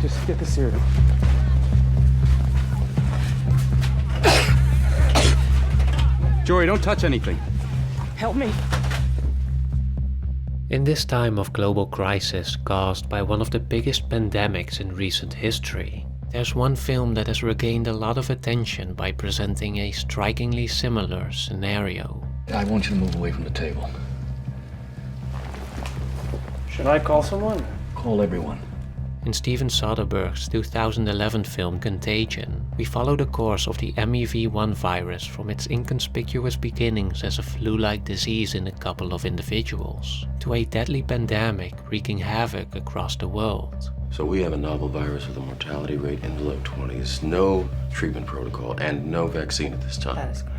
Just get the serum. Jory, don't touch anything. Help me. In this time of global crisis caused by one of the biggest pandemics in recent history, there's one film that has regained a lot of attention by presenting a strikingly similar scenario. I want you to move away from the table. Should I call someone? Call everyone. In Steven Soderbergh's 2011 film Contagion, we follow the course of the MEV-1 virus from its inconspicuous beginnings as a flu-like disease in a couple of individuals, to a deadly pandemic wreaking havoc across the world. So we have a novel virus with a mortality rate in the low 20s, no treatment protocol, and no vaccine at this time. That is correct.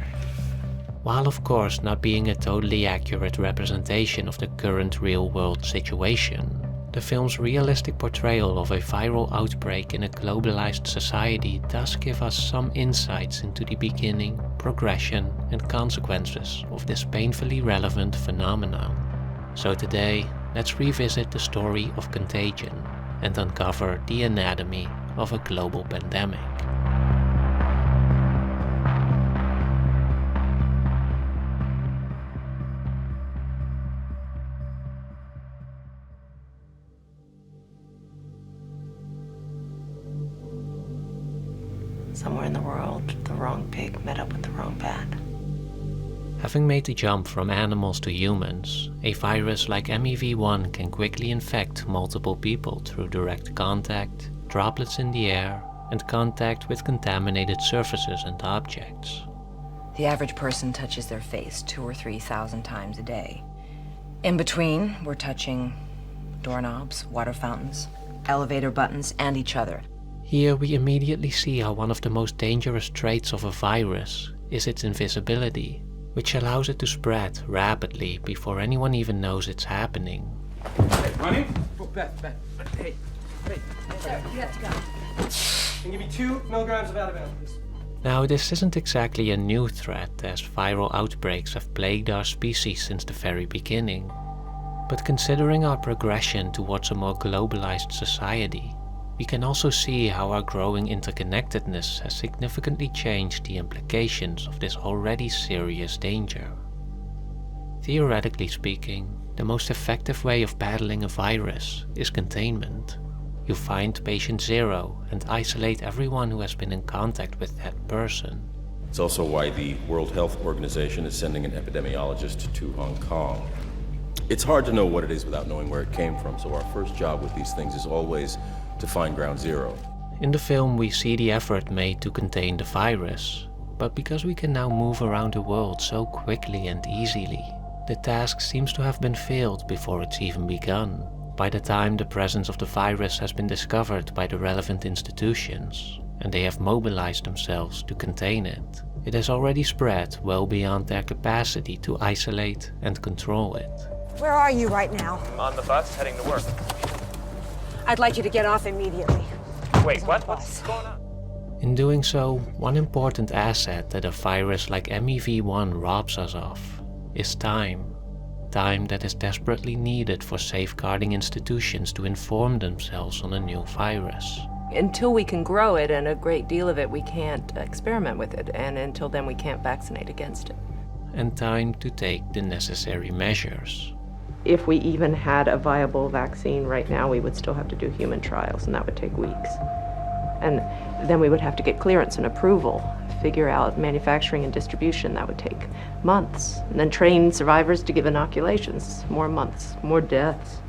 While of course not being a totally accurate representation of the current real-world situation, the film's realistic portrayal of a viral outbreak in a globalized society does give us some insights into the beginning, progression, and consequences of this painfully relevant phenomenon. So today, let's revisit the story of Contagion and uncover the anatomy of a global pandemic. Somewhere in the world, the wrong pig met up with the wrong bat. Having made the jump from animals to humans, a virus like MEV-1 can quickly infect multiple people through direct contact, droplets in the air, and contact with contaminated surfaces and objects. The average person touches their face 2,000 or 3,000 times a day. In between, we're touching doorknobs, water fountains, elevator buttons, and each other. Here we immediately see how one of the most dangerous traits of a virus is its invisibility, which allows it to spread rapidly before anyone even knows it's happening. Hey, running? Oh, Beth, hey. Sir, you have to go. Can you give me 2 milligrams of Ativan, please? Now this isn't exactly a new threat, as viral outbreaks have plagued our species since the very beginning. But considering our progression towards a more globalized society, we can also see how our growing interconnectedness has significantly changed the implications of this already serious danger. Theoretically speaking, the most effective way of battling a virus is containment. You find patient 0 and isolate everyone who has been in contact with that person. It's also why the World Health Organization is sending an epidemiologist to Hong Kong. It's hard to know what it is without knowing where it came from, so our first job with these things is always to find ground zero. In the film we see the effort made to contain the virus, but because we can now move around the world so quickly and easily, the task seems to have been failed before it's even begun. By the time the presence of the virus has been discovered by the relevant institutions, and they have mobilized themselves to contain it, it has already spread well beyond their capacity to isolate and control it. Where are you right now? I'm on the bus heading to work. I'd like you to get off immediately. Wait, what? What's going on? In doing so, one important asset that a virus like MEV-1 robs us of is time. Time that is desperately needed for safeguarding institutions to inform themselves on a new virus. Until we can grow it, and a great deal of it, we can't experiment with it, and until then we can't vaccinate against it. And time to take the necessary measures. If we even had a viable vaccine right now, we would still have to do human trials, and that would take weeks. And then we would have to get clearance and approval, figure out manufacturing and distribution. That would take months. And then train survivors to give inoculations. More months, more deaths.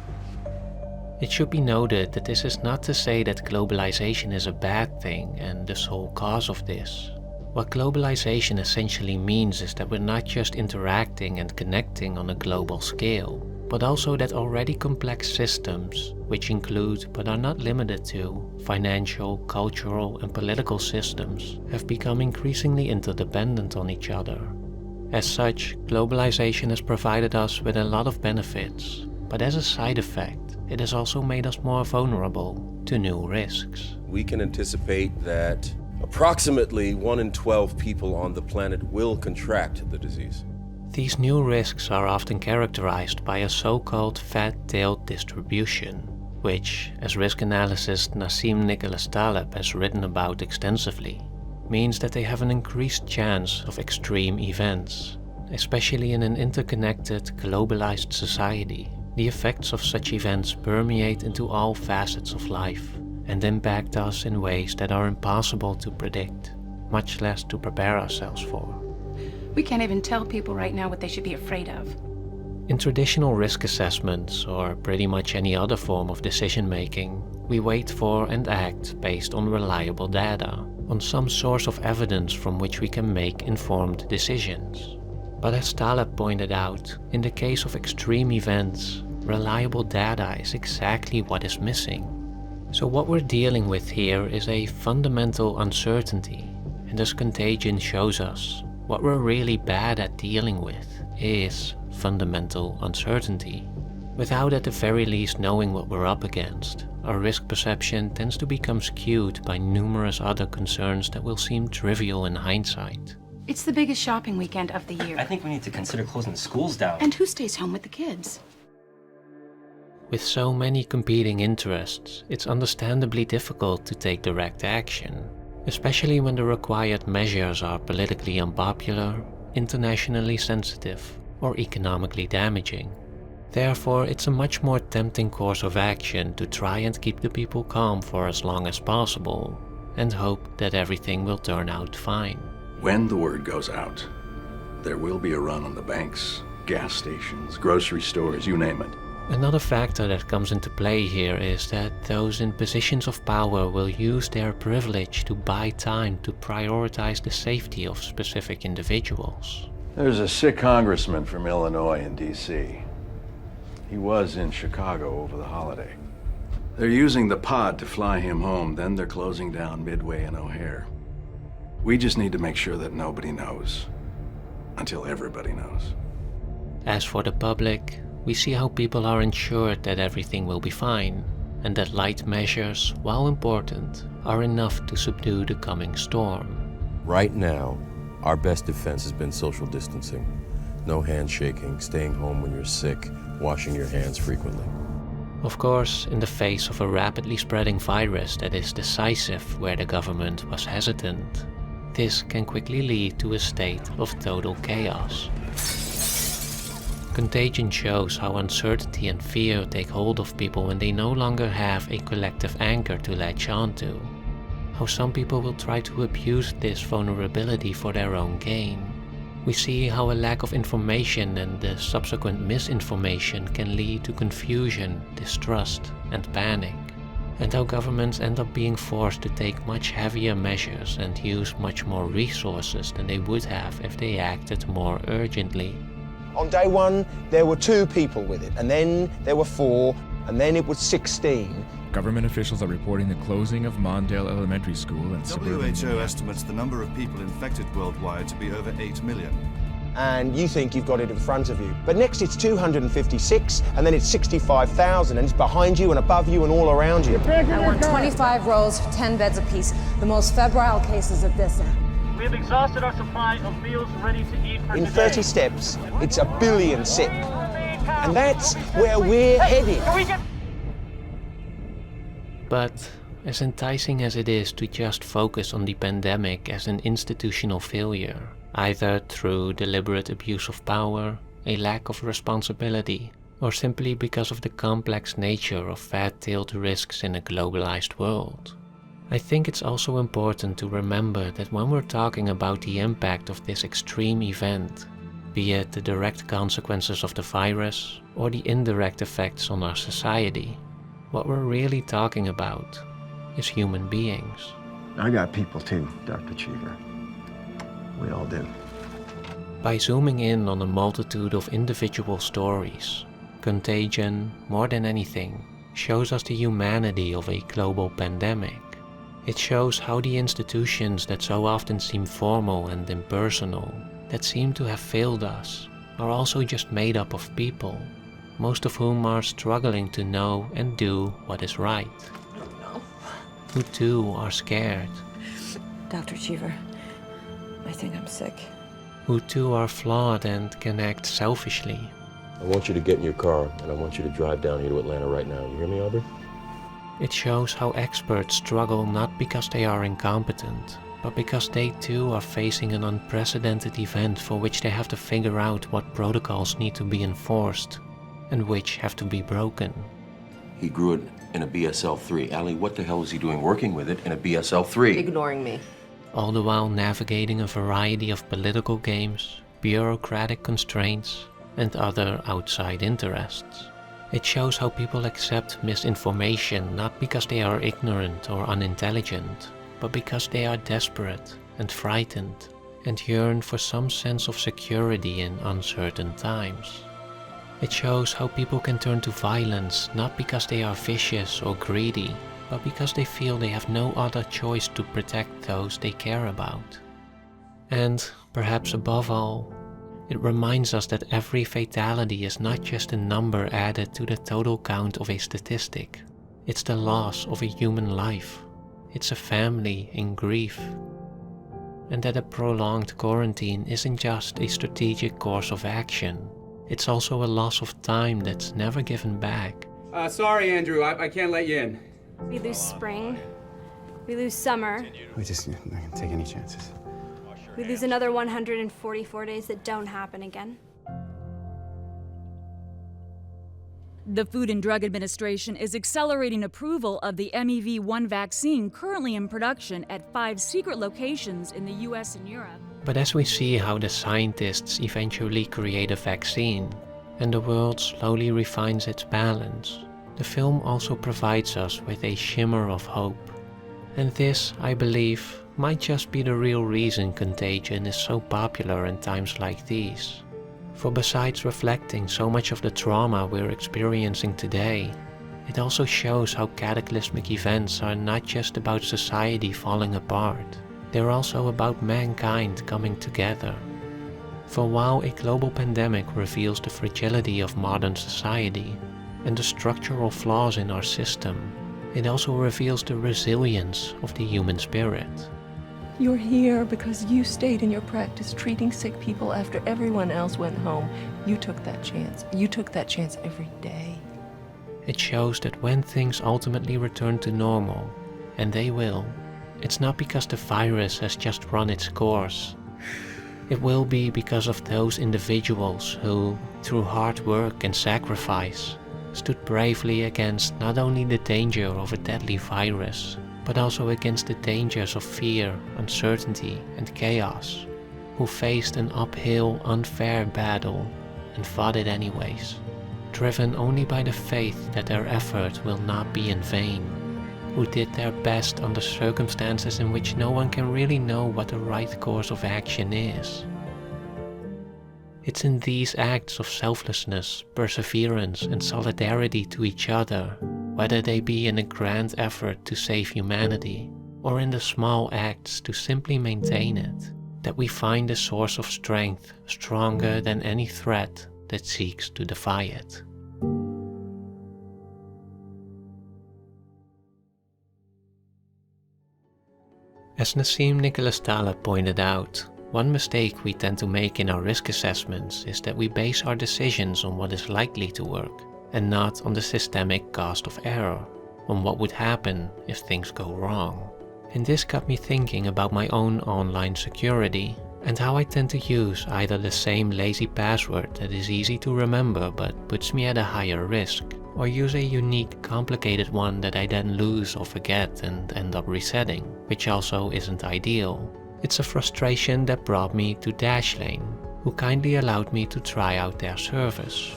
It should be noted that this is not to say that globalization is a bad thing and the sole cause of this. What globalization essentially means is that we're not just interacting and connecting on a global scale, but also that already complex systems, which include but are not limited to financial, cultural, and political systems, have become increasingly interdependent on each other. As such, globalization has provided us with a lot of benefits, but as a side effect, it has also made us more vulnerable to new risks. We can anticipate that approximately 1 in 12 people on the planet will contract the disease. These new risks are often characterized by a so-called fat-tailed distribution. which, as risk analyst Nassim Nicholas Taleb has written about extensively, means that they have an increased chance of extreme events. Especially in an interconnected, globalized society, the effects of such events permeate into all facets of life and impact us in ways that are impossible to predict, much less to prepare ourselves for. We can't even tell people right now what they should be afraid of. In traditional risk assessments, or pretty much any other form of decision making, we wait for and act based on reliable data, on some source of evidence from which we can make informed decisions. But as Taleb pointed out, in the case of extreme events, reliable data is exactly what is missing. So what we're dealing with here is a fundamental uncertainty, and as Contagion shows us, what we're really bad at dealing with is fundamental uncertainty. Without at the very least knowing what we're up against, our risk perception tends to become skewed by numerous other concerns that will seem trivial in hindsight. It's the biggest shopping weekend of the year. I think we need to consider closing the schools down. And who stays home with the kids? With so many competing interests, it's understandably difficult to take direct action, especially when the required measures are politically unpopular, internationally sensitive, or economically damaging. Therefore, it's a much more tempting course of action to try and keep the people calm for as long as possible, and hope that everything will turn out fine. When the word goes out, there will be a run on the banks, gas stations, grocery stores, you name it. Another factor that comes into play here is that those in positions of power will use their privilege to buy time to prioritize the safety of specific individuals. There's a sick congressman from Illinois in D.C. He was in Chicago over the holiday. They're using the pod to fly him home, then they're closing down Midway and O'Hare. We just need to make sure that nobody knows, until everybody knows. As for the public, we see how people are ensured that everything will be fine, and that light measures, while important, are enough to subdue the coming storm. Right now, our best defense has been social distancing. No handshaking, staying home when you're sick, washing your hands frequently. Of course, in the face of a rapidly spreading virus that is decisive where the government was hesitant, this can quickly lead to a state of total chaos. Contagion shows how uncertainty and fear take hold of people when they no longer have a collective anchor to latch onto. How some people will try to abuse this vulnerability for their own gain. We see how a lack of information and the subsequent misinformation can lead to confusion, distrust, and panic. And how governments end up being forced to take much heavier measures and use much more resources than they would have if they acted more urgently. On day one, there were 2 people with it, and then there were 4, and then it was 16. Government officials are reporting the closing of Mondale Elementary School and suburban... WHO estimates the number of people infected worldwide to be over 8 million. And you think you've got it in front of you. But next it's 256, and then it's 65,000, and it's behind you and above you and all around you. I want 25 rows, 10 beds apiece. The most febrile cases at this end. We have exhausted our supply of meals ready to eat for In today. 30 steps, it's 1 billion sick. And that's where we're headed. But, as enticing as it is to just focus on the pandemic as an institutional failure, either through deliberate abuse of power, a lack of responsibility, or simply because of the complex nature of fat-tailed risks in a globalized world, I think it's also important to remember that when we're talking about the impact of this extreme event, be it the direct consequences of the virus or the indirect effects on our society, what we're really talking about is human beings. I got people too, Dr. Cheever. We all do. By zooming in on a multitude of individual stories, Contagion, more than anything, shows us the humanity of a global pandemic. It shows how the institutions that so often seem formal and impersonal, that seem to have failed us, are also just made up of people, most of whom are struggling to know and do what is right. Who too are scared. Dr. Cheever, I think I'm sick. Who too are flawed and can act selfishly. I want you to get in your car, and I want you to drive down here to Atlanta right now. You hear me, Aubrey? It shows how experts struggle not because they are incompetent, but because they too are facing an unprecedented event for which they have to figure out what protocols need to be enforced and which have to be broken. He grew it in a BSL-3. Allie, what the hell is he doing working with it in a BSL-3? Ignoring me. All the while navigating a variety of political games, bureaucratic constraints, and other outside interests. It shows how people accept misinformation not because they are ignorant or unintelligent, but because they are desperate and frightened and yearn for some sense of security in uncertain times. It shows how people can turn to violence not because they are vicious or greedy, but because they feel they have no other choice to protect those they care about. And, perhaps above all, it reminds us that every fatality is not just a number added to the total count of a statistic. It's the loss of a human life. It's a family in grief. And that a prolonged quarantine isn't just a strategic course of action. It's also a loss of time that's never given back. Sorry, Andrew, I can't let you in. We lose spring. We lose summer. We just not gonna take any chances. We lose another 144 days that don't happen again. The Food and Drug Administration is accelerating approval of the MEV-1 vaccine currently in production at 5 secret locations in the US and Europe. But as we see how the scientists eventually create a vaccine, and the world slowly refines its balance, the film also provides us with a shimmer of hope. And this, I believe, might just be the real reason Contagion is so popular in times like these. For besides reflecting so much of the trauma we're experiencing today, it also shows how cataclysmic events are not just about society falling apart, they're also about mankind coming together. For while a global pandemic reveals the fragility of modern society and the structural flaws in our system, it also reveals the resilience of the human spirit. You're here because you stayed in your practice treating sick people after everyone else went home. You took that chance. You took that chance every day. It shows that when things ultimately return to normal, and they will, it's not because the virus has just run its course. It will be because of those individuals who, through hard work and sacrifice, stood bravely against not only the danger of a deadly virus, but also against the dangers of fear, uncertainty, and chaos, who faced an uphill, unfair battle and fought it anyways, driven only by the faith that their effort will not be in vain, who did their best under circumstances in which no one can really know what the right course of action is. It's in these acts of selflessness, perseverance, and solidarity to each other, whether they be in a grand effort to save humanity, or in the small acts to simply maintain it, that we find a source of strength stronger than any threat that seeks to defy it. As Nassim Nicholas Taleb pointed out, one mistake we tend to make in our risk assessments is that we base our decisions on what is likely to work, and not on the systemic cost of error, on what would happen if things go wrong. And this got me thinking about my own online security, and how I tend to use either the same lazy password that is easy to remember but puts me at a higher risk, or use a unique, complicated one that I then lose or forget and end up resetting, which also isn't ideal. It's a frustration that brought me to Dashlane, who kindly allowed me to try out their service.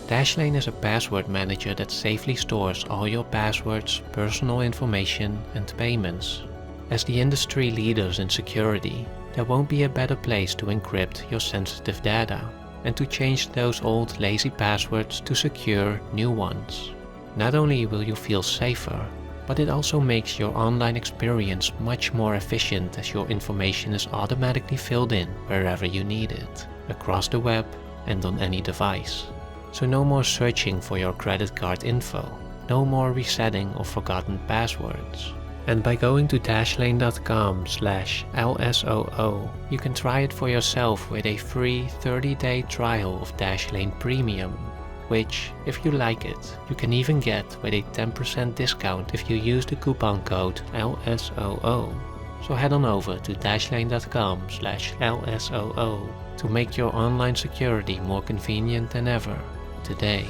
Dashlane is a password manager that safely stores all your passwords, personal information, and payments. As the industry leaders in security, there won't be a better place to encrypt your sensitive data, and to change those old lazy passwords to secure new ones. Not only will you feel safer, but it also makes your online experience much more efficient as your information is automatically filled in wherever you need it, across the web and on any device. So no more searching for your credit card info, no more resetting of forgotten passwords. And by going to dashlane.com/LSOO, you can try it for yourself with a free 30-day trial of Dashlane Premium, which, if you like it, you can even get with a 10% discount if you use the coupon code LSOO. So head on over to dashlane.com/LSOO to make your online security more convenient than ever today.